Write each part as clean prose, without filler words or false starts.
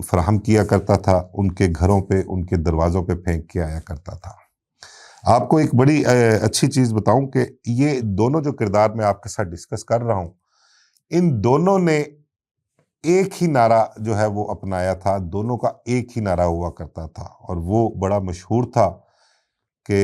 فراہم کیا کرتا تھا، ان کے گھروں پہ، ان کے دروازوں پہ پھینک کے آیا کرتا تھا۔ آپ کو ایک بڑی اچھی چیز بتاؤں کہ یہ دونوں جو کردار میں آپ کے ساتھ ڈسکس کر رہا ہوں، ان دونوں نے ایک ہی نعرہ جو ہے وہ اپنایا تھا، دونوں کا ایک ہی نعرہ ہوا کرتا تھا، اور وہ بڑا مشہور تھا کہ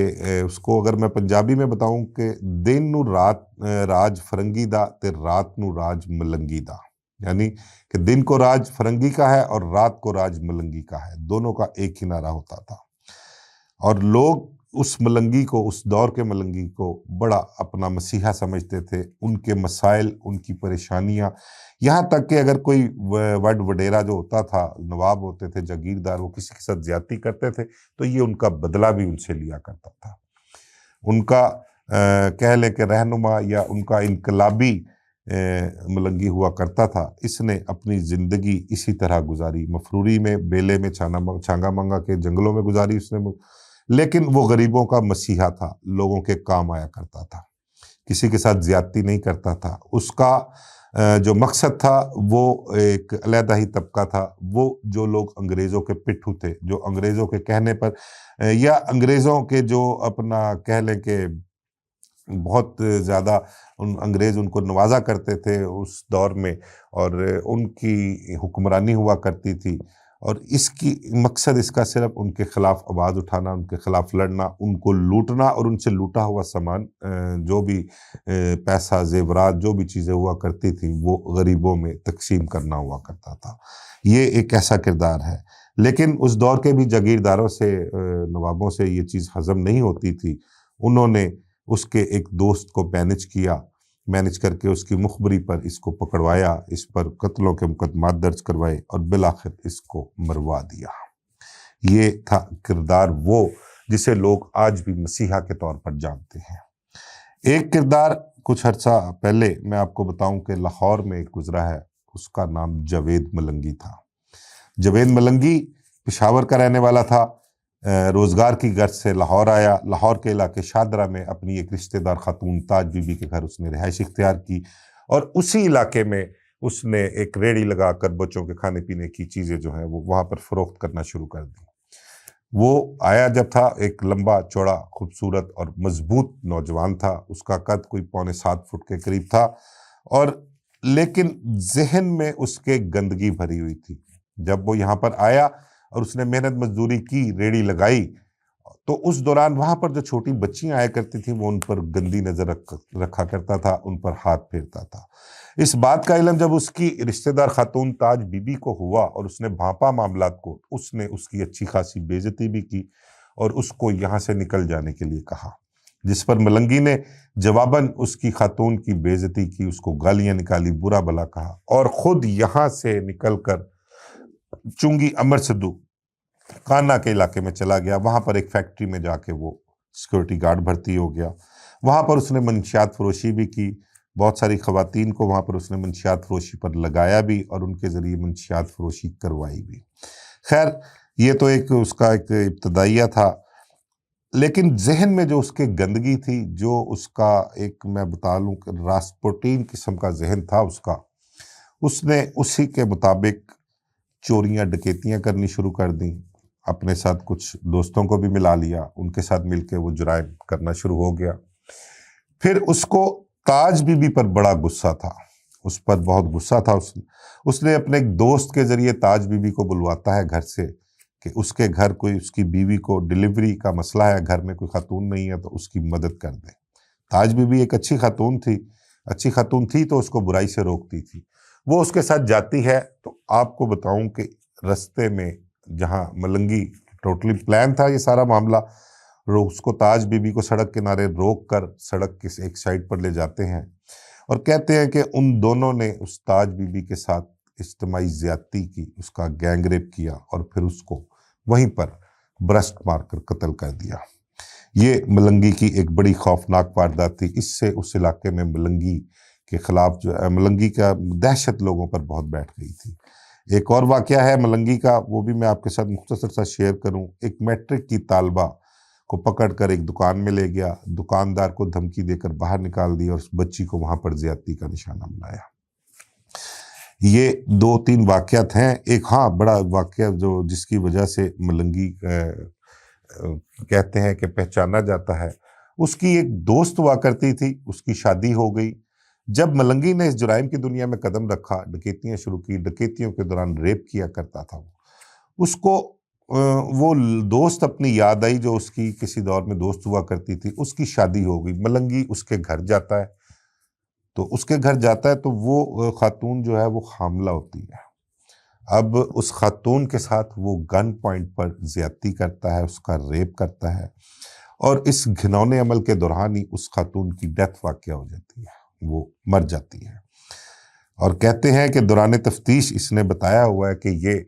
اس کو اگر میں پنجابی میں بتاؤں کہ دن نو رات راج فرنگی دا تے رات نو راج ملنگی دا، یعنی کہ دن کو راج فرنگی کا ہے اور رات کو راج ملنگی کا ہے، دونوں کا ایک ہی نعرہ ہوتا تھا۔ اور لوگ اس ملنگی کو، اس دور کے ملنگی کو بڑا اپنا مسیحا سمجھتے تھے، ان کے مسائل، ان کی پریشانیاں، یہاں تک کہ اگر کوئی وڈ وڈیرا جو ہوتا تھا، نواب ہوتے تھے، جاگیردار، وہ کسی کے ساتھ زیادتی کرتے تھے تو یہ ان کا بدلہ بھی ان سے لیا کرتا تھا۔ ان کا کہہ لیں کہ رہنما یا ان کا انقلابی ملنگی ہوا کرتا تھا۔ اس نے اپنی زندگی اسی طرح گزاری، مفروری میں، بیلے میں، چھانگا منگا کے جنگلوں میں گزاری اس نے، لیکن وہ غریبوں کا مسیحا تھا، لوگوں کے کام آیا کرتا تھا، کسی کے ساتھ زیادتی نہیں کرتا تھا۔ اس کا جو مقصد تھا وہ ایک علیحدہ ہی طبقہ تھا، وہ جو لوگ انگریزوں کے پٹھو تھے، جو انگریزوں کے کہنے پر یا انگریزوں کے جو اپنا کہہ لیں کہ بہت زیادہ انگریز ان کو نوازا کرتے تھے اس دور میں، اور ان کی حکمرانی ہوا کرتی تھی، اور اس کی مقصد اس کا صرف ان کے خلاف آواز اٹھانا، ان کے خلاف لڑنا، ان کو لوٹنا، اور ان سے لوٹا ہوا سامان، جو بھی پیسہ، زیورات، جو بھی چیزیں ہوا کرتی تھیں، وہ غریبوں میں تقسیم کرنا ہوا کرتا تھا۔ یہ ایک ایسا کردار ہے، لیکن اس دور کے بھی جاگیرداروں سے، نوابوں سے یہ چیز ہضم نہیں ہوتی تھی۔ انہوں نے اس کے ایک دوست کو مینج کر کے اس کی مخبری پر اس کو پکڑوایا، اس پر قتلوں کے مقدمات درج کروائے، اور بالآخر اس کو مروا دیا۔ یہ تھا کردار وہ جسے لوگ آج بھی مسیحا کے طور پر جانتے ہیں۔ ایک کردار کچھ عرصہ پہلے میں آپ کو بتاؤں کہ لاہور میں ایک گزرا ہے، اس کا نام جاوید ملنگی تھا۔ جاوید ملنگی پشاور کا رہنے والا تھا، روزگار کی غرض سے لاہور آیا۔ لاہور کے علاقے شادرہ میں اپنی ایک رشتہ دار خاتون تاج بی بی کے گھر اس نے رہائش اختیار کی، اور اسی علاقے میں اس نے ایک ریڑھی لگا کر بچوں کے کھانے پینے کی چیزیں جو ہیں وہ وہاں پر فروخت کرنا شروع کر دی۔ وہ آیا جب تھا، ایک لمبا چوڑا خوبصورت اور مضبوط نوجوان تھا، اس کا قد کوئی 6.25 فٹ کے قریب تھا، اور لیکن ذہن میں اس کے گندگی بھری ہوئی تھی۔ جب وہ یہاں پر آیا اور اس نے محنت مزدوری کی، ریڑھی لگائی، تو اس دوران وہاں پر جو چھوٹی بچیاں آیا کرتی تھیں وہ ان پر گندی نظر رکھا کرتا تھا، ان پر ہاتھ پھیرتا تھا۔ اس بات کا علم جب اس کی رشتہ دار خاتون تاج بی بی کو ہوا اور اس نے بھانپا معاملات کو، اس نے اس کی اچھی خاصی بے عزتی بھی کی اور اس کو یہاں سے نکل جانے کے لیے کہا، جس پر ملنگی نے جواباً اس کی خاتون کی بے عزتی کی، اس کو گالیاں نکالی، برا بھلا کہا، اور خود یہاں سے نکل کر چنگی امر سدو کانا کے علاقے میں چلا گیا۔ وہاں پر ایک فیکٹری میں جا کے وہ سیکورٹی گارڈ بھرتی ہو گیا۔ وہاں پر اس نے منشیات فروشی بھی کی، بہت ساری خواتین کو وہاں پر اس نے منشیات فروشی پر لگایا بھی، اور ان کے ذریعے منشیات فروشی کروائی بھی۔ خیر، یہ تو ایک اس کا ایک ابتدائیہ تھا، لیکن ذہن میں جو اس کے گندگی تھی، جو اس کا ایک میں بتا لوں کہ راسپوٹین قسم کا ذہن تھا اس نے اسی کے مطابق چوریاں ڈکیتیاں کرنی شروع کر دیں، اپنے ساتھ کچھ دوستوں کو بھی ملا لیا، ان کے ساتھ مل کے وہ جرائم کرنا شروع ہو گیا۔ پھر اس کو تاج بی بی پر بڑا غصہ تھا، اس پر بہت غصہ تھا۔ اس نے اپنے ایک دوست کے ذریعے تاج بی بی کو بلواتا ہے گھر سے کہ اس کے گھر کوئی اس کی بیوی کو ڈیلیوری کا مسئلہ ہے، گھر میں کوئی خاتون نہیں ہے تو اس کی مدد کر دیں۔ تاج بی بی ایک اچھی خاتون تھی تو اس کو برائی سے روکتی تھی۔ وہ اس کے ساتھ جاتی ہے تو آپ کو بتاؤں کہ رستے میں جہاں ملنگی ٹوٹلی پلان تھا یہ سارا معاملہ، اس کو تاج بی بی کو سڑک کنارے روک کر سڑک کے ایک سائڈ پر لے جاتے ہیں اور کہتے ہیں کہ ان دونوں نے اس تاج بی بی کے ساتھ اجتماعی زیادتی کی، اس کا گینگ ریپ کیا اور پھر اس کو وہیں پر برسٹ مار کر قتل کر دیا۔ یہ ملنگی کی ایک بڑی خوفناک واردات تھی۔ اس سے اس علاقے میں ملنگی کے خلاف جو ملنگی کا دہشت لوگوں پر بہت بیٹھ گئی تھی۔ ایک اور واقعہ ہے ملنگی کا، وہ بھی میں آپ کے ساتھ مختصر سا شیئر کروں۔ ایک میٹرک کی طالبہ کو پکڑ کر ایک دکان میں لے گیا، دکاندار کو دھمکی دے کر باہر نکال دی اور اس بچی کو وہاں پر زیادتی کا نشانہ بنایا۔ یہ 2-3 واقعات ہیں. ایک ہاں بڑا واقعہ جو جس کی وجہ سے ملنگی کہتے ہیں کہ پہچانا جاتا ہے. اس کی ایک دوست ہوا کرتی تھی، اس کی شادی ہو گئی. جب ملنگی نے اس جرائم کی دنیا میں قدم رکھا، ڈکیتیاں شروع کی، ڈکیتیوں کے دوران ریپ کیا کرتا تھا. اس کو وہ دوست اپنی یاد آئی جو اس کی کسی دور میں دوست ہوا کرتی تھی. اس کی شادی ہو گئی. ملنگی اس کے گھر جاتا ہے، تو وہ خاتون جو ہے وہ حاملہ ہوتی ہے. اب اس خاتون کے ساتھ وہ گن پوائنٹ پر زیادتی کرتا ہے، اس کا ریپ کرتا ہے، اور اس گھنونے عمل کے دوران ہی اس خاتون کی ڈیتھ واقع ہو جاتی ہے، وہ مر جاتی ہے. اور کہتے ہیں کہ دوران تفتیش اس نے بتایا ہوا ہے کہ یہ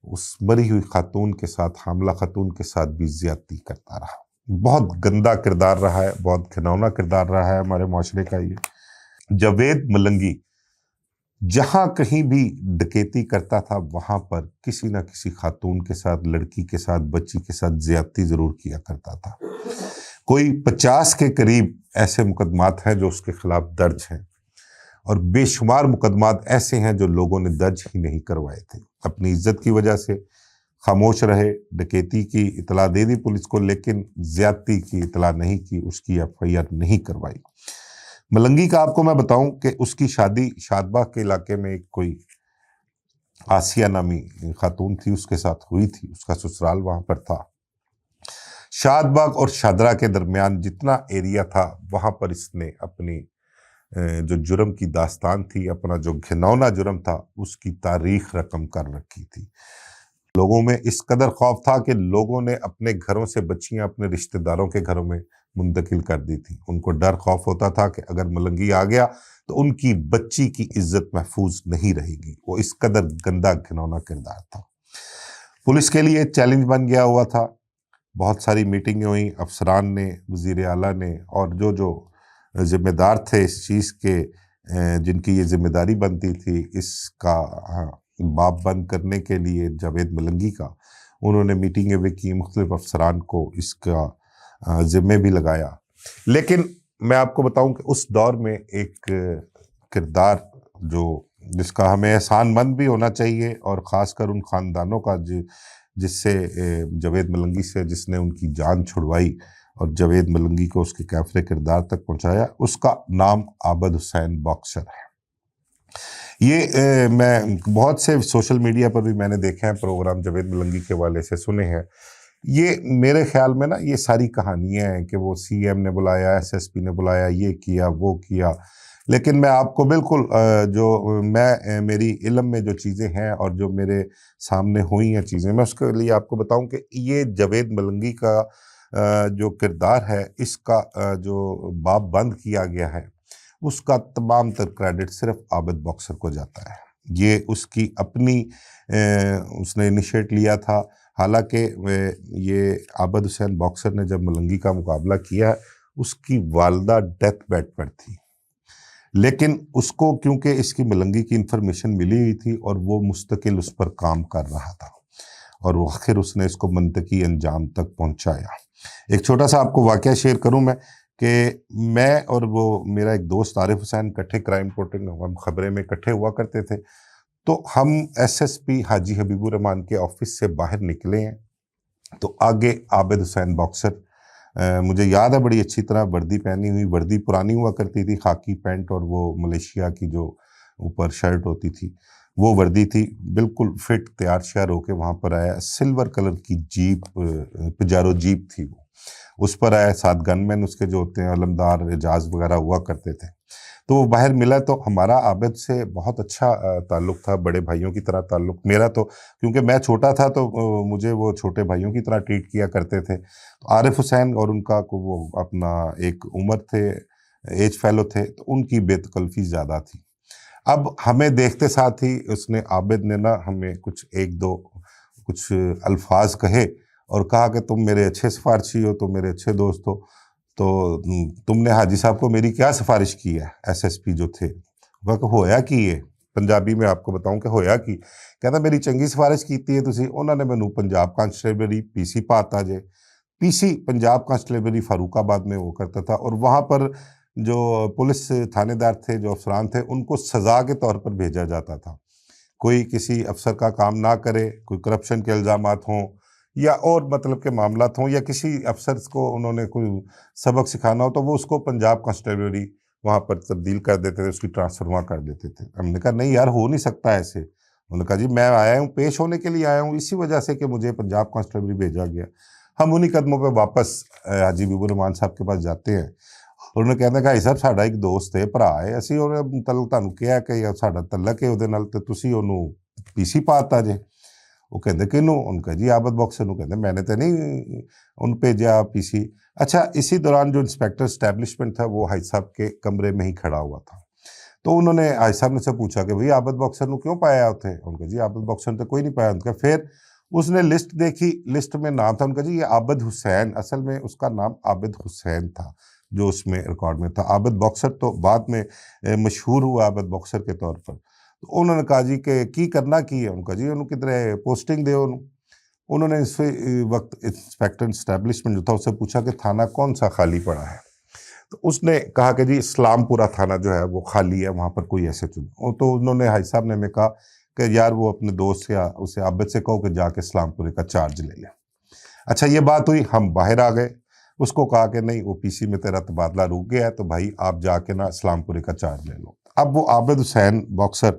اس مری ہوئی خاتون کے ساتھ، حاملہ خاتون کے ساتھ بھی زیادتی کرتا رہا. بہت گندا کردار رہا ہے، بہت گھنونا کردار رہا ہے ہمارے معاشرے کا. یہ جاوید ملنگی جہاں کہیں بھی ڈکیتی کرتا تھا وہاں پر کسی نہ کسی خاتون کے ساتھ، لڑکی کے ساتھ، بچی کے ساتھ زیادتی ضرور کیا کرتا تھا. کوئی 50 کے قریب ایسے مقدمات ہیں جو اس کے خلاف درج ہیں، اور بے شمار مقدمات ایسے ہیں جو لوگوں نے درج ہی نہیں کروائے تھے. اپنی عزت کی وجہ سے خاموش رہے. ڈکیتی کی اطلاع دے دی پولیس کو، لیکن زیادتی کی اطلاع نہیں کی، اس کی FIR نہیں کروائی. ملنگی کا آپ کو میں بتاؤں کہ اس کی شادی شاد باغ کے علاقے میں ایک کوئی آسیہ نامی خاتون تھی، اس کے ساتھ ہوئی تھی. اس کا سسرال وہاں پر تھا. شاد باغ اور شادرہ کے درمیان جتنا ایریا تھا وہاں پر اس نے اپنی جو جرم کی داستان تھی، اپنا جو گھنونا جرم تھا، اس کی تاریخ رقم کر رکھی تھی. لوگوں میں اس قدر خوف تھا کہ لوگوں نے اپنے گھروں سے بچیاں اپنے رشتہ داروں کے گھروں میں منتقل کر دی تھی. ان کو ڈر خوف ہوتا تھا کہ اگر ملنگی آ گیا تو ان کی بچی کی عزت محفوظ نہیں رہے گی. وہ اس قدر گندا گھنونا کردار تھا. پولیس کے لیے چیلنج بن گیا ہوا تھا. بہت ساری میٹنگیں ہوئیں افسران نے، وزیر اعلیٰ نے، اور جو ذمہ دار تھے اس چیز کے، جن کی یہ ذمہ داری بنتی تھی اس کا باب بند کرنے کے لیے جاوید ملنگی کا، انہوں نے میٹنگیں بھی کی، مختلف افسران کو اس کا ذمہ بھی لگایا. لیکن میں آپ کو بتاؤں کہ اس دور میں ایک کردار جس کا ہمیں احسان مند بھی ہونا چاہیے، اور خاص کر ان خاندانوں کا جس سے جاوید ملنگی سے جس نے ان کی جان چھڑوائی اور جاوید ملنگی کو اس کے کافر کردار تک پہنچایا، اس کا نام عابد حسین باکسر ہے. یہ میں بہت سے سوشل میڈیا پر بھی میں نے دیکھے ہیں پروگرام جاوید ملنگی کے حوالے سے سنے ہیں. یہ میرے خیال میں نا یہ ساری کہانیاں ہیں کہ وہ CM نے بلایا، SSP نے بلایا، یہ کیا وہ کیا. لیکن میں آپ کو بالکل میری علم میں جو چیزیں ہیں اور جو میرے سامنے ہوئی ہیں چیزیں، میں اس کے لیے آپ کو بتاؤں کہ یہ جاوید ملنگی کا جو کردار ہے، اس کا جو باب بند کیا گیا ہے، اس کا تمام تر کریڈٹ صرف عابد باکسر کو جاتا ہے. یہ اس کی اپنی اس نے انیشیٹ لیا تھا. حالانکہ یہ عابد حسین باکسر نے جب ملنگی کا مقابلہ کیا، اس کی والدہ ڈیتھ بیڈ پر تھی، لیکن اس کو کیونکہ اس کی ملنگی کی انفارمیشن ملی ہوئی تھی اور وہ مستقل اس پر کام کر رہا تھا، اور آخر اس نے اس کو منطقی انجام تک پہنچایا. ایک چھوٹا سا آپ کو واقعہ شیئر کروں میں کہ میں اور وہ میرا ایک دوست عارف حسین اکٹھے کرائم رپورٹنگ، ہم خبریں میں اکٹھے ہوا کرتے تھے. تو ہم SSP حاجی حبیب الرحمان کے آفس سے باہر نکلے ہیں، تو آگے عابد حسین باکسر، مجھے یاد ہے بڑی اچھی طرح، وردی پہنی ہوئی، وردی پرانی ہوا کرتی تھی، خاکی پینٹ اور وہ ملیشیا کی جو اوپر شرٹ ہوتی تھی وہ وردی تھی، بالکل فٹ تیار شیار ہو کے وہاں پر آیا. سلور کلر کی جیپ، پجارو جیپ تھی، وہ اس پر آیا. ساتھ گن مین اس کے جو ہوتے ہیں علمدار اعجاز وغیرہ ہوا کرتے تھے. تو وہ باہر ملا، تو ہمارا عابد سے بہت اچھا تعلق تھا، بڑے بھائیوں کی طرح تعلق. میرا تو کیونکہ میں چھوٹا تھا تو مجھے وہ چھوٹے بھائیوں کی طرح ٹریٹ کیا کرتے تھے. تو عارف حسین اور ان کا وہ اپنا ایک عمر تھے، ایج فیلو تھے، تو ان کی بے تکلفی زیادہ تھی. اب ہمیں دیکھتے ساتھ ہی اس نے، عابد نے نا ہمیں کچھ الفاظ کہے اور کہا کہ تم میرے اچھے سفارشی ہو، تم میرے اچھے دوست ہو، تو تم نے حاجی صاحب کو میری کیا سفارش کی ہے. SSP جو تھے وہ کہ ہویا کی ہے، پنجابی میں آپ کو بتاؤں کہ ہویا کی، کہتا میری چنگی سفارش کیتی ہے تسی. انہوں نے مینوں پنجاب کانسٹیبلری PC پاتا جے. PC پنجاب کانسٹیبلری فاروق آباد میں وہ کرتا تھا، اور وہاں پر جو پولیس تھانے دار تھے، جو افسران تھے، ان کو سزا کے طور پر بھیجا جاتا تھا۔ کوئی کسی افسر کا کام نہ کرے، کوئی کرپشن کے الزامات ہوں یا اور مطلب کے معاملات ہوں، یا کسی افسر کو انہوں نے کوئی سبق سکھانا ہو تو وہ اس کو پنجاب کانسٹیبلری وہاں پر تبدیل کر دیتے تھے، اس کی ٹرانسفر وہاں کر دیتے تھے۔ ہم نے کہا نہیں یار، ہو نہیں سکتا ایسے۔ انہوں نے کہا جی میں آیا ہوں، پیش ہونے کے لیے آیا ہوں، اسی وجہ سے کہ مجھے پنجاب کانسٹیبلری بھیجا گیا۔ ہم انہی قدموں پہ واپس حاجی حبیب الرحمان صاحب کے پاس جاتے ہیں۔ انہوں نے کہنا کہ صاحب ساڈا ایک دوست ہے، بھرا ہے، اسی ਉਹਨੇ ਤੁਹਾਨੂੰ ਕਿਹਾ ਕਿ ਸਾਡਾ ਤਲਕ ਹੈ ਉਹਦੇ ਨਾਲ ਤੇ ਤੁਸੀਂ ਉਹਨੂੰ ਪੀਸੀ ਪਾਤਾ ਜੇ। وہ کہتے کنوں؟ ان کا جی عابد باکسر نو۔ کہتے میں نے تو نہیں ان بھیجا پی سی۔ اچھا، اسی دوران جو انسپیکٹر اسٹیبلشمنٹ تھا وہ حاج صاحب کے کمرے میں ہی کھڑا ہوا تھا، تو انہوں نے حاج صاحب نے سے پوچھا کہ بھئی عابد باکسر نو کیوں پایا ہوتے؟ ان کا جی عابد باکسر نے تو کوئی نہیں پایا۔ ان کا پھر اس نے لسٹ دیکھی، لسٹ میں نام تھا ان کا جی یہ عابد حسین، اصل میں اس کا نام عابد حسین تھا جو اس میں ریکارڈ میں تھا۔ عابد باکسر تو بعد میں مشہور ہوا عابد باکسر کے طور پر۔ تو انہوں نے کہا جی کہ کی کرنا کی ہے؟ ان کا جی انہوں کدھر پوسٹنگ دے انہوں۔ انہوں نے اس وقت انسپیکٹر اسٹیبلشمنٹ جو تھا اس سے پوچھا کہ تھانہ کون سا خالی پڑا ہے؟ تو اس نے کہا کہ جی اسلام پورہ تھانہ جو ہے وہ خالی ہے، وہاں پر کوئی ایسے تو انہوں نے حاج صاحب نے ہمیں کہا کہ یار وہ اپنے دوست یا اسے عابد سے کہو کہ جا کے اسلام پورے کا چارج لے لیں۔ اچھا یہ بات ہوئی، ہم باہر آ گئے، اس کو کہا کہ نہیں وہ پی سی میں تیرا تبادلہ رک گیا ہے تو بھائی آپ جا کے نا اسلام پورے کا چارج لے لو۔ اب وہ عابد حسین باکسر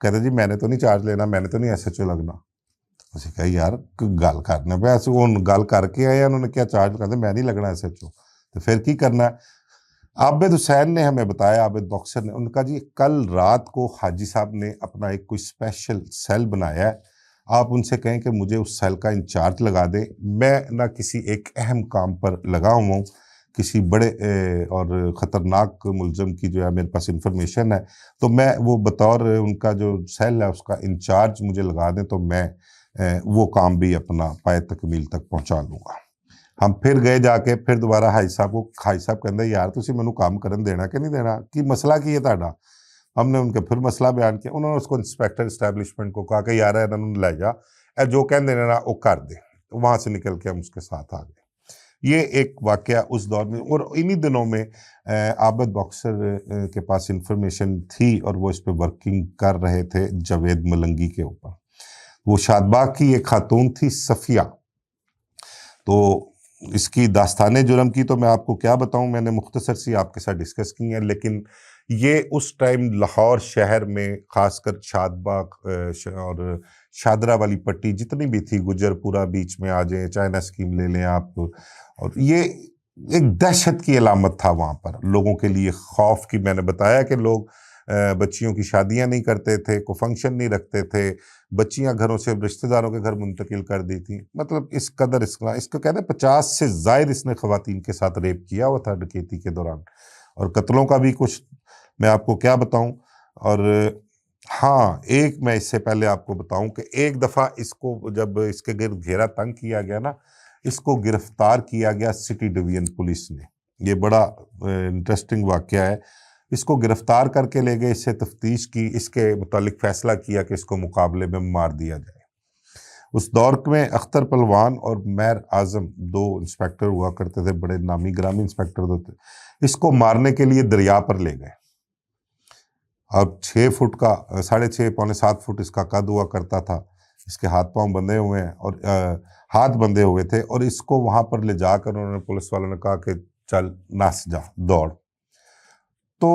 کہتے جی میں نے تو نہیں چارج لینا، میں نے تو نہیں ایس ایچ او لگنا۔ اسے کہا یار گل کرنے پہ ایسے وہ گل کر کے آئے، انہوں نے کیا چارج کہتے میں نہیں لگنا ایس ایچ او، تو پھر کی کرنا ہے؟ عابد حسین نے ہمیں بتایا، عابد باکسر نے، ان کا جی کل رات کو حاجی صاحب نے اپنا ایک کوئی اسپیشل سیل بنایا ہے، آپ ان سے کہیں کہ مجھے اس سیل کا انچارج لگا دیں، میں نہ کسی ایک اہم کام پر لگا ہوا ہوں، کسی بڑے اور خطرناک ملزم کی جو ہے میرے پاس انفارمیشن ہے، تو میں وہ بطور ان کا جو سیل ہے اس کا انچارج مجھے لگا دیں تو میں وہ کام بھی اپنا پائے تکمیل تک پہنچا لوں گا۔ ہم پھر گئے جا کے پھر دوبارہ حاج صاحب کو، حاج صاحب کہندے یار تسی مینوں کام کرن دینا کہ نہیں دینا، کی مسئلہ کی ہے تہاڈا؟ ہم نے ان کے پھر مسئلہ بیان کیا، انہوں نے اس کو انسپیکٹر اسٹیبلشمنٹ کو کہا کہ یار انہوں نے لے جا، اے جو کہندے نے نا وہ کر دے۔ وہاں سے نکل کے ہم اس کے ساتھ آ گئے۔ یہ ایک واقعہ اس دور میں، اور انہی دنوں میں عابد باکسر کے پاس انفارمیشن تھی اور وہ اس پہ ورکنگ کر رہے تھے جاوید ملنگی کے اوپر۔ وہ شادباغ کی ایک خاتون تھی صفیہ، تو اس کی داستان جرم کی تو میں آپ کو کیا بتاؤں، میں نے مختصر سی آپ کے ساتھ ڈسکس کی ہیں، لیکن یہ اس ٹائم لاہور شہر میں خاص کر شادباغ اور شادرہ والی پٹی جتنی بھی تھی، گجر پورہ بیچ میں آ جائیں، چائنا اسکیم لے لیں آپ، اور یہ ایک دہشت کی علامت تھا وہاں پر لوگوں کے لیے، خوف کی۔ میں نے بتایا کہ لوگ بچیوں کی شادیاں نہیں کرتے تھے، کوئی فنکشن نہیں رکھتے تھے، بچیاں گھروں سے رشتہ داروں کے گھر منتقل کر دی تھیں، مطلب اس قدر اس کو کہتے ہیں 50 سے زائد اس نے خواتین کے ساتھ ریپ کیا ہوا تھا ڈکیتی کے دوران، اور قتلوں کا بھی کچھ میں آپ کو کیا بتاؤں۔ اور ہاں ایک میں اس سے پہلے آپ کو بتاؤں کہ ایک دفعہ اس کو جب اس کے گرد گھیرا تنگ کیا گیا نا، اس کو گرفتار کیا گیا سٹی ڈویژن پولیس نے۔ یہ بڑا انٹرسٹنگ واقعہ ہے۔ اس کو گرفتار کر کے لے گئے، اس سے تفتیش کی، اس کے متعلق فیصلہ کیا کہ اس کو مقابلے میں مار دیا جائے۔ اس دور میں اختر پلوان اور میر اعظم دو انسپیکٹر ہوا کرتے تھے، بڑے نامی گرامی انسپیکٹر ہوتے، اس کو مارنے کے لیے دریا پر لے گئے۔ اب 6 فٹ کا 6.5 پونے 7 فٹ اس کا قد ہوا کرتا تھا، اس کے ہاتھ پاؤں بندھے ہوئے ہیں اور ہاتھ بندھے ہوئے تھے، اور اس کو وہاں پر لے جا کر انہوں نے، پولیس والوں نے کہا کہ چل نس جا دوڑ۔ تو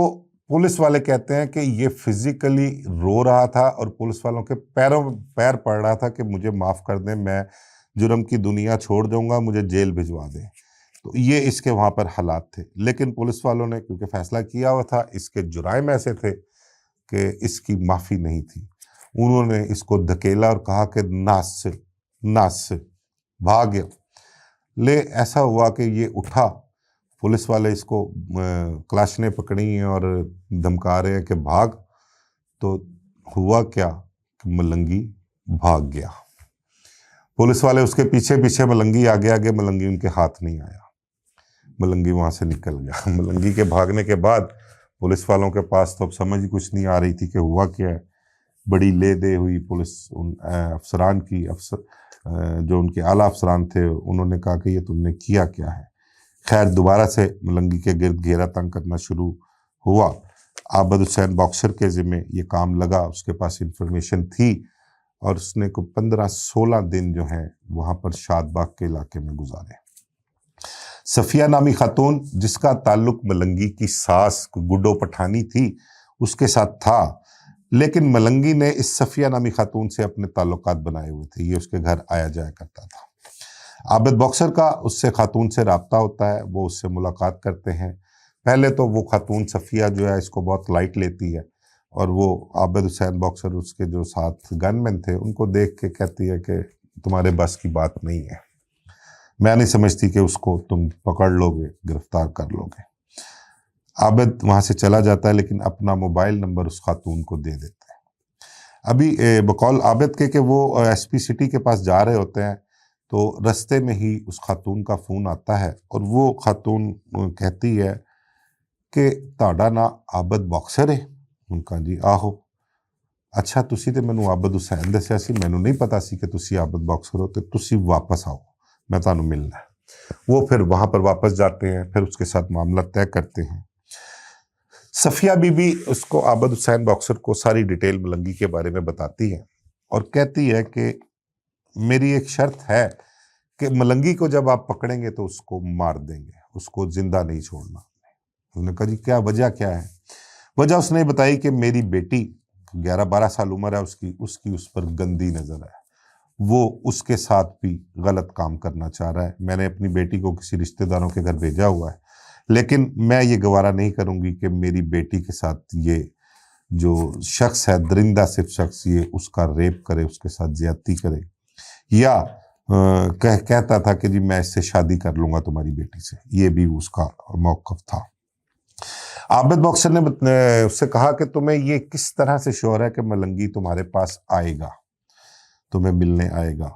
پولیس والے کہتے ہیں کہ یہ فزیکلی رو رہا تھا اور پولیس والوں کے پیر پڑ رہا تھا کہ مجھے معاف کر دیں، میں جرم کی دنیا چھوڑ دوں گا، مجھے جیل بھجوا دیں۔ تو یہ اس کے وہاں پر حالات تھے، لیکن پولیس والوں نے کیونکہ فیصلہ کیا ہوا تھا، اس کے جرائم ایسے تھے کہ اس کی معافی نہیں تھی، انہوں نے اس کو دھکیلا اور کہا کہ ناس بھاگ گیا۔ لے ایسا ہوا کہ یہ اٹھا، پولیس والے اس کو کلاشنیں پکڑی ہیں اور دھمکا رہے ہیں کہ بھاگ، تو ہوا کیا کہ ملنگی بھاگ گیا۔ پولیس والے اس کے پیچھے پیچھے، ملنگی آگے آگے، ملنگی ان کے ہاتھ نہیں آیا، ملنگی وہاں سے نکل گیا۔ ملنگی کے بھاگنے کے بعد پولیس والوں کے پاس تو اب سمجھ کچھ نہیں آ رہی تھی کہ ہوا کیا ہے۔ بڑی لے دے ہوئی پولیس افسران کی، جو ان کے اعلیٰ افسران تھے، انہوں نے کہا کہ یہ تم نے کیا کیا ہے۔ خیر دوبارہ سے ملنگی کے گرد گھیرا تنگ کرنا شروع ہوا۔ عابد حسین باکسر کے ذمے یہ کام لگا، اس کے پاس انفارمیشن تھی، اور اس نے کو 15-16 دن جو ہیں وہاں پر شاد باغ کے علاقے میں گزارے۔ صفیہ نامی خاتون جس کا تعلق ملنگی کی ساس گڈو پٹھانی تھی اس کے ساتھ تھا، لیکن ملنگی نے اس صفیہ نامی خاتون سے اپنے تعلقات بنائے ہوئے تھے، یہ اس کے گھر آیا جایا کرتا تھا۔ عابد باکسر کا اس سے خاتون سے رابطہ ہوتا ہے، وہ اس سے ملاقات کرتے ہیں۔ پہلے تو وہ خاتون صفیہ جو ہے اس کو بہت لائٹ لیتی ہے، اور وہ عابد حسین باکسر اس کے جو ساتھ گن مین تھے ان کو دیکھ کے کہتی ہے کہ تمہارے بس کی بات نہیں ہے، میں نہیں سمجھتی کہ اس کو تم پکڑ لو گے، گرفتار کر لو گے۔ عابد وہاں سے چلا جاتا ہے، لیکن اپنا موبائل نمبر اس خاتون کو دے دیتا ہے۔ ابھی بقول عابد کے کہ وہ ایس پی سٹی کے پاس جا رہے ہوتے ہیں، تو رستے میں ہی اس خاتون کا فون آتا ہے، اور وہ خاتون کہتی ہے کہ تہاڈا نا عابد باکسر ہے؟ ان کا جی آہو، اچھا تسی تے مینوں عابد حسین دسیا سی، مینوں نہیں پتا سی کہ تسی عابد باکسر ہو، تے تسی واپس آؤ، میں تانوں ملنا ہے۔ وہ پھر وہاں پر واپس جاتے ہیں، پھر اس کے ساتھ معاملہ طے کرتے ہیں۔ صفیہ بی بی اس کو عابد حسین باکسر کو ساری ڈیٹیل ملنگی کے بارے میں بتاتی ہے، اور کہتی ہے کہ میری ایک شرط ہے کہ ملنگی کو جب آپ پکڑیں گے تو اس کو مار دیں گے، اس کو زندہ نہیں چھوڑنا۔ انہوں نے کہا جی کیا وجہ کیا ہے؟ وجہ اس نے بتائی کہ میری بیٹی 11-12 سال عمر ہے اس کی اس پر گندی نظر ہے، وہ اس کے ساتھ بھی غلط کام کرنا چاہ رہا ہے۔ میں نے اپنی بیٹی کو کسی رشتہ داروں کے گھر بھیجا ہوا ہے، لیکن میں یہ گوارا نہیں کروں گی کہ میری بیٹی کے ساتھ یہ جو شخص ہے، درندہ صرف شخص، یہ اس کا ریپ کرے، اس کے ساتھ زیادتی کرے، یا کہتا تھا کہ جی میں اس سے شادی کر لوں گا تمہاری بیٹی سے، یہ بھی اس کا موقف تھا۔ عابد باکسر نے اس سے کہا کہ تمہیں یہ کس طرح سے شعور ہے کہ ملنگی تمہارے پاس آئے گا، تمہیں ملنے آئے گا؟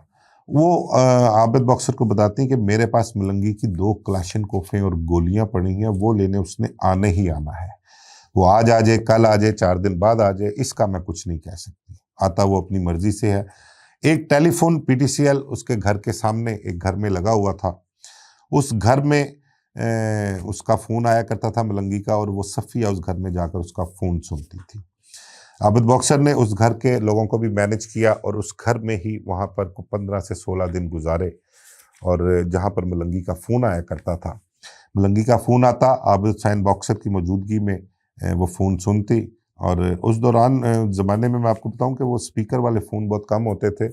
وہ عابد باکسر کو بتاتی ہیں کہ میرے پاس ملنگی کی 2 کلاشن کوفیں اور گولیاں پڑی ہیں، وہ لینے اس نے آنے ہی آنا ہے، وہ آج آ جائے، کل آ جائے، 4 دن بعد آ جائے، اس کا میں کچھ نہیں کہہ سکتی، آتا وہ اپنی مرضی سے ہے۔ ایک telephone P T C L اس کے گھر کے سامنے ایک گھر میں لگا ہوا تھا، اس گھر میں اس کا فون آیا کرتا تھا ملنگی کا، اور وہ صفیہ اس گھر میں جا کر اس کا فون سنتی تھی۔ عابد باکسر نے اس گھر کے لوگوں کو بھی مینج کیا، اور اس گھر میں ہی وہاں پر 15 سے 16 دن گزارے، اور جہاں پر ملنگی کا فون آیا کرتا تھا، ملنگی کا فون آتا، عابد حسین باکسر کی موجودگی میں وہ فون سنتی، اور اس دوران زمانے میں آپ کو بتاؤں کہ وہ سپیکر والے فون بہت کم ہوتے تھے،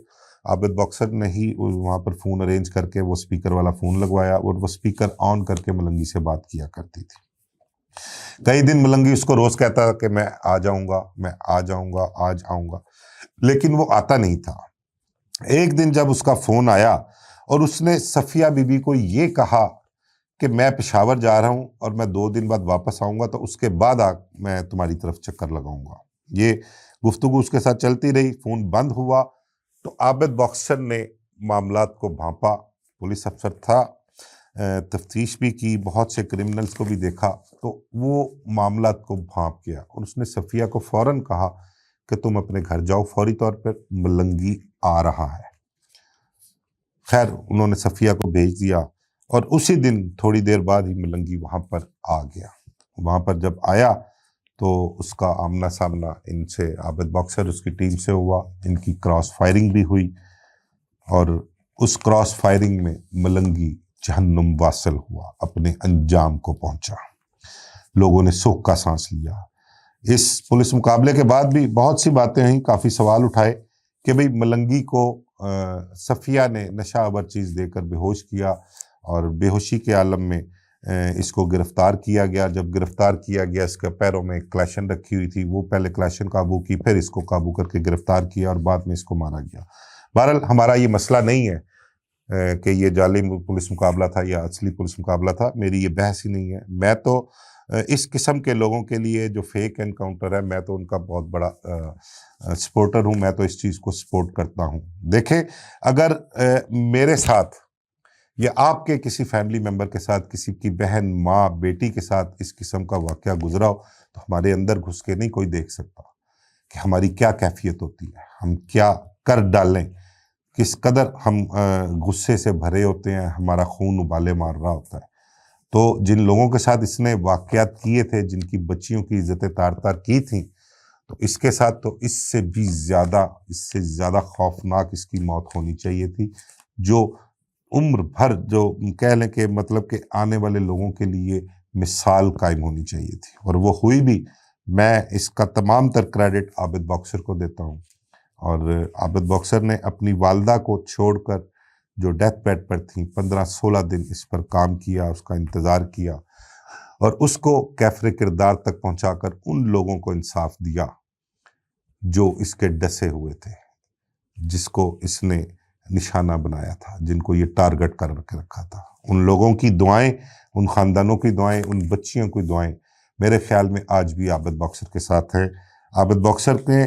عابد باکسر نے ہی وہاں پر فون ارینج کر کے وہ سپیکر والا فون لگوایا، اور وہ سپیکر آن کر کے ملنگی سے بات کیا کرتی تھی۔ کئی دن ملنگی اس کو روز کہتا کہ میں آ جاؤں گا، میں آ جاؤں گا، آج آؤں گا، لیکن وہ آتا نہیں تھا۔ ایک دن جب اس کا فون آیا اور اس نے صفیہ بی بی کو یہ کہا کہ میں پشاور جا رہا ہوں اور میں 2 دن بعد واپس آؤں گا، تو اس کے بعد میں تمہاری طرف چکر لگاؤں گا، یہ گفتگو اس کے ساتھ چلتی رہی۔ فون بند ہوا تو عابد باکسر نے معاملات کو بھانپا، پولیس افسر تھا، تفتیش بھی کی، بہت سے کرمنلز کو بھی دیکھا، تو وہ معاملات کو بھانپ گیا، اور اس نے صفیہ کو فوراً کہا کہ تم اپنے گھر جاؤ، فوری طور پر ملنگی آ رہا ہے۔ خیر انہوں نے صفیہ کو بھیج دیا، اور اسی دن تھوڑی دیر بعد ہی ملنگی وہاں پر آ گیا۔ وہاں پر جب آیا تو اس کا آمنا سامنا ان سے عابد باکسر اس کی ٹیم سے ہوا، ان کی کراس فائرنگ بھی ہوئی، اور اس کراس فائرنگ میں ملنگی جہنم واصل ہوا، اپنے انجام کو پہنچا، لوگوں نے سکھ کا سانس لیا۔ اس پولیس مقابلے کے بعد بھی بہت سی باتیں ہوئیں، کافی سوال اٹھائے کہ بھئی ملنگی کو صفیہ نے نشہ آور چیز دے کر بے ہوش کیا، اور بے ہوشی کے عالم میں اس کو گرفتار کیا گیا۔ جب گرفتار کیا گیا، اس کے پیروں میں کلیشن رکھی ہوئی تھی، وہ پہلے کلیشن قابو کی، پھر اس کو قابو کر کے گرفتار کیا، اور بعد میں اس کو مارا گیا۔ بہرحال ہمارا یہ مسئلہ نہیں ہے کہ یہ جعلی پولیس مقابلہ تھا یا اصلی پولیس مقابلہ تھا، میری یہ بحث ہی نہیں ہے۔ میں تو اس قسم کے لوگوں کے لیے جو فیک انکاؤنٹر ہے، میں تو ان کا بہت بڑا سپورٹر ہوں، میں تو اس چیز کو سپورٹ کرتا ہوں۔ دیکھیں اگر میرے ساتھ یا آپ کے کسی فیملی ممبر کے ساتھ، کسی کی بہن، ماں، بیٹی کے ساتھ اس قسم کا واقعہ گزرا ہو، تو ہمارے اندر گھس کے نہیں کوئی دیکھ سکتا کہ ہماری کیا کیفیت ہوتی ہے، ہم کیا کر ڈالیں، کس قدر ہم غصے سے بھرے ہوتے ہیں، ہمارا خون ابالے مار رہا ہوتا ہے۔ تو جن لوگوں کے ساتھ اس نے واقعات کیے تھے، جن کی بچیوں کی عزتیں تار تار کی تھیں، تو اس کے ساتھ تو اس سے زیادہ خوفناک اس کی موت ہونی چاہیے تھی، جو عمر بھر جو کہہ لیں کہ مطلب کہ آنے والے لوگوں کے لیے مثال قائم ہونی چاہیے تھی، اور وہ ہوئی بھی۔ میں اس کا تمام تر کریڈٹ عابد باکسر کو دیتا ہوں، اور عابد باکسر نے اپنی والدہ کو چھوڑ کر جو ڈیتھ بیڈ پر تھیں 15-16 دن اس پر کام کیا، اس کا انتظار کیا، اور اس کو کیفر کردار تک پہنچا کر ان لوگوں کو انصاف دیا جو اس کے ڈسے ہوئے تھے، جس کو اس نے نشانہ بنایا تھا، جن کو یہ ٹارگٹ کر کے رکھا تھا۔ ان لوگوں کی دعائیں، ان خاندانوں کی دعائیں، ان بچیوں کی دعائیں میرے خیال میں آج بھی عابد باکسر کے ساتھ ہیں۔ عابد باکسر نے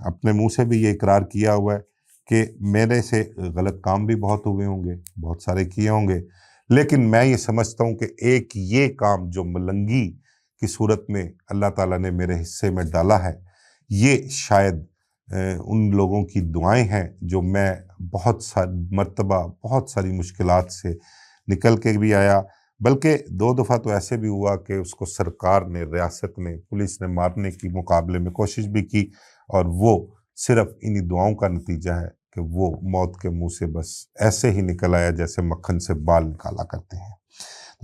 اپنے منہ سے بھی یہ اقرار کیا ہوا ہے کہ میرے سے غلط کام بھی بہت ہوئے ہوں گے، بہت سارے کیے ہوں گے، لیکن میں یہ سمجھتا ہوں کہ ایک یہ کام جو ملنگی کی صورت میں اللہ تعالیٰ نے میرے حصے میں ڈالا ہے، یہ شاید ان لوگوں کی دعائیں ہیں جو میں بہت ساری مرتبہ بہت ساری مشکلات سے نکل کے بھی آیا، بلکہ 2 دفعہ تو ایسے بھی ہوا کہ اس کو سرکار نے، ریاست نے، پولیس نے مارنے کی مقابلے میں کوشش بھی کی، اور وہ صرف انہی دعاؤں کا نتیجہ ہے کہ وہ موت کے منہ سے بس ایسے ہی نکل آیا جیسے مکھن سے بال نکالا کرتے ہیں۔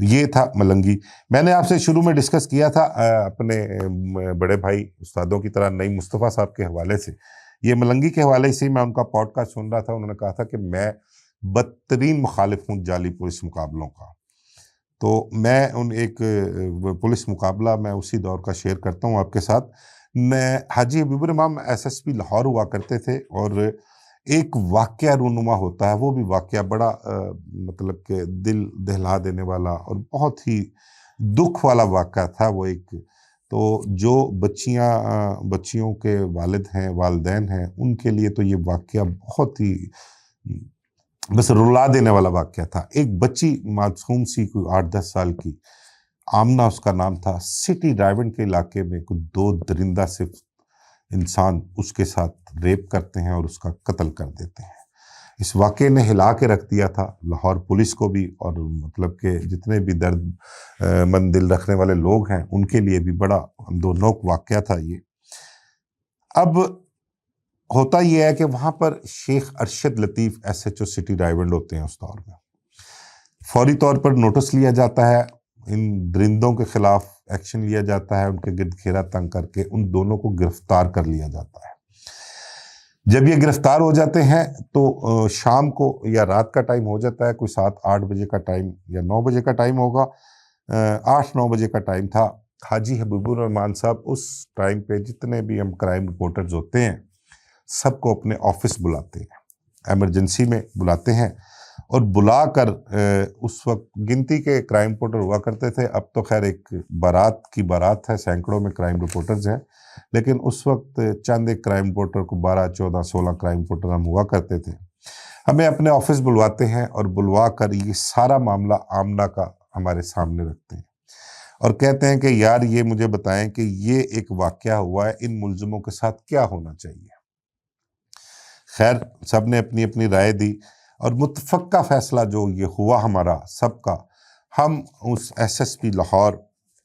یہ تھا ملنگی۔ میں نے آپ سے شروع میں ڈسکس کیا تھا اپنے بڑے بھائی استادوں کی طرح نعیم مصطفیٰ صاحب کے حوالے سے، یہ ملنگی کے حوالے سے میں ان کا پوڈ کاسٹ سن رہا تھا، انہوں نے کہا تھا کہ میں بدترین مخالف ہوں جعلی پولیس مقابلوں کا۔ تو میں ایک پولیس مقابلہ میں اسی دور کا شیئر کرتا ہوں آپ کے ساتھ۔ حاجی حبیب الرحمان SSP لاہور ہوا کرتے تھے، اور ایک واقعہ رونما ہوتا ہے، وہ بھی واقعہ بڑا مطلب کہ دل دہلا دینے والا اور بہت ہی دکھ والا واقعہ تھا وہ ایک۔ تو جو بچیوں کے والد ہیں، والدین ہیں، ان کے لیے تو یہ واقعہ بہت ہی بس رلا دینے والا واقعہ تھا۔ ایک بچی معصوم سی، کوئی 8-10 سال کی، آمنہ اس کا نام تھا، سٹی ڈائیونڈ کے علاقے میں کوئی 2 درندہ صرف انسان اس کے ساتھ ریپ کرتے ہیں اور اس کا قتل کر دیتے ہیں۔ اس واقعے نے ہلا کے رکھ دیا تھا لاہور پولیس کو بھی، اور مطلب کہ جتنے بھی درد مند دل رکھنے والے لوگ ہیں ان کے لیے بھی بڑا اندوہناک واقعہ تھا یہ۔ اب ہوتا یہ ہے کہ وہاں پر شیخ ارشد لطیف SHO سٹی ڈائیونڈ ہوتے ہیں اس دور میں، فوری طور پر نوٹس لیا جاتا ہے، ان درندوں کے خلاف ایکشن لیا جاتا ہے، ان کے گرد گھیرا تنگ کر کے ان دونوں کو گرفتار کر لیا جاتا ہے۔ جب یہ گرفتار ہو جاتے ہیں تو شام کو یا رات کا ٹائم ہو جاتا ہے، کوئی 7-8 بجے کا ٹائم یا 9 بجے کا ٹائم ہوگا، 8-9 بجے کا ٹائم تھا۔ حاجی حبیب الرحمان صاحب اس ٹائم پہ جتنے بھی ہم کرائم رپورٹرز ہوتے ہیں سب کو اپنے آفس بلاتے ہیں، ایمرجنسی میں بلاتے ہیں، اور بلا کر اس وقت گنتی کے کرائم رپورٹر ہوا کرتے تھے، اب تو خیر ایک بارات کی بارات ہے، سینکڑوں میں کرائم رپورٹرز ہیں، لیکن اس وقت چند ایک کرائم رپورٹر کو 12, 14, 16 کرائم رپورٹر ہم ہوا کرتے تھے۔ ہمیں اپنے آفس بلواتے ہیں اور بلوا کر یہ سارا معاملہ آمنہ کا ہمارے سامنے رکھتے ہیں، اور کہتے ہیں کہ یار یہ مجھے بتائیں کہ یہ ایک واقعہ ہوا ہے، ان ملزموں کے ساتھ کیا ہونا چاہیے۔ خیر سب نے اپنی اپنی رائے دی، اور متفقہ فیصلہ جو یہ ہوا ہمارا سب کا، ہم اس SSP لاہور،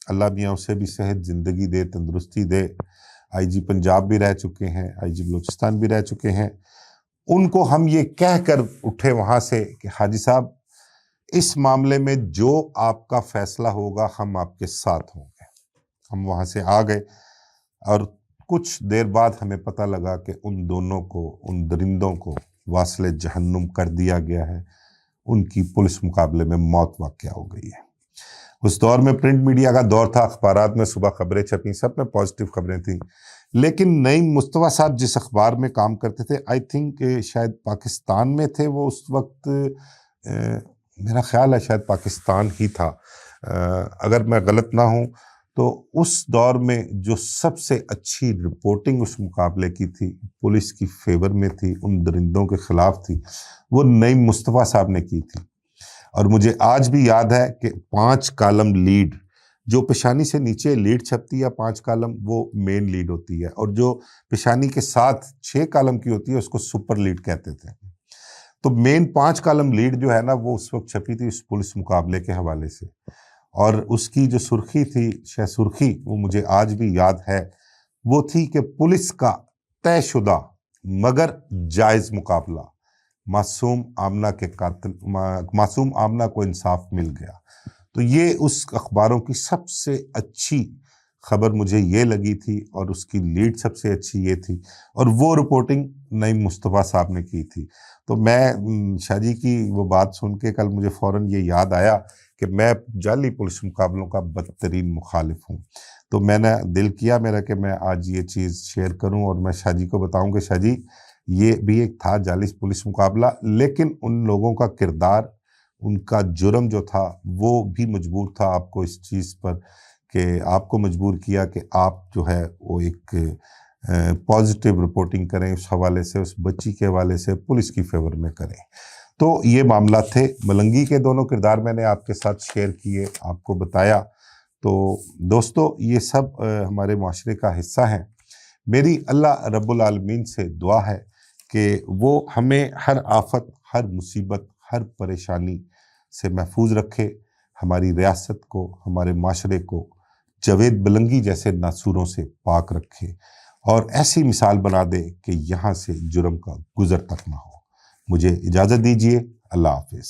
اللہ میاں اسے بھی صحت زندگی دے، تندرستی دے، IG پنجاب بھی رہ چکے ہیں، IG بلوچستان بھی رہ چکے ہیں، ان کو ہم یہ کہہ کر اٹھے وہاں سے کہ حاجی صاحب اس معاملے میں جو آپ کا فیصلہ ہوگا ہم آپ کے ساتھ ہوں گے۔ ہم وہاں سے آ گئے، اور کچھ دیر بعد ہمیں پتہ لگا کہ ان دونوں کو، ان درندوں کو واصل جہنم کر دیا گیا ہے، ان کی پولیس مقابلے میں موت واقع ہو گئی ہے۔ اس دور میں پرنٹ میڈیا کا دور تھا، اخبارات میں صبح خبریں چھپیں، سب میں پازیٹیو خبریں تھیں، لیکن نعیم مصطفیٰ صاحب جس اخبار میں کام کرتے تھے، آئی تھنک شاید پاکستان میں تھے وہ اس وقت، میرا خیال ہے شاید پاکستان ہی تھا، اگر میں غلط نہ ہوں، تو اس دور میں جو سب سے اچھی رپورٹنگ اس مقابلے کی تھی، پولیس کی فیور میں تھی، ان درندوں کے خلاف تھی، وہ نعیم مصطفیٰ صاحب نے کی تھی۔ اور مجھے آج بھی یاد ہے کہ 5 کالم لیڈ، جو پیشانی سے نیچے لیڈ چھپتی ہے 5 کالم، وہ مین لیڈ ہوتی ہے، اور جو پیشانی کے ساتھ 6 کالم کی ہوتی ہے اس کو سپر لیڈ کہتے تھے۔ تو مین 5 کالم لیڈ جو ہے نا، وہ اس وقت چھپی تھی اس پولیس مقابلے کے حوالے سے۔ اور اس کی جو سرخی تھی، شہ سرخی، وہ مجھے آج بھی یاد ہے، وہ تھی کہ پولیس کا طے شدہ مگر جائز مقابلہ، معصوم آمنہ کے قاتل، معصوم آمنہ کو انصاف مل گیا۔ تو یہ اس اخباروں کی سب سے اچھی خبر مجھے یہ لگی تھی، اور اس کی لیڈ سب سے اچھی یہ تھی، اور وہ رپورٹنگ نعیم مصطفیٰ صاحب نے کی تھی۔ تو میں شاہ جی کی وہ بات سن کے کل مجھے فوراً یہ یاد آیا کہ میں جعلی پولیس مقابلوں کا بدترین مخالف ہوں۔ تو میں نے دل کیا میرا کہ میں آج یہ چیز شیئر کروں، اور میں شاہ جی کو بتاؤں کہ شاہ جی یہ بھی ایک تھا جعلی پولیس مقابلہ، لیکن ان لوگوں کا کردار، ان کا جرم جو تھا، وہ بھی مجبور تھا آپ کو اس چیز پر، کہ آپ کو مجبور کیا کہ آپ جو ہے وہ ایک پازیٹیو رپورٹنگ کریں، اس حوالے سے، اس بچی کے حوالے سے پولیس کی فیور میں کریں۔ تو یہ معاملات تھے، ملنگی کے دونوں کردار میں نے آپ کے ساتھ شیئر کیے، آپ کو بتایا۔ تو دوستو، یہ سب ہمارے معاشرے کا حصہ ہیں۔ میری اللہ رب العالمین سے دعا ہے کہ وہ ہمیں ہر آفت، ہر مصیبت، ہر پریشانی سے محفوظ رکھے، ہماری ریاست کو، ہمارے معاشرے کو جاوید بلنگی جیسے ناسوروں سے پاک رکھے، اور ایسی مثال بنا دے کہ یہاں سے جرم کا گزر تک نہ ہو۔ مجھے اجازت دیجیے، اللہ حافظ۔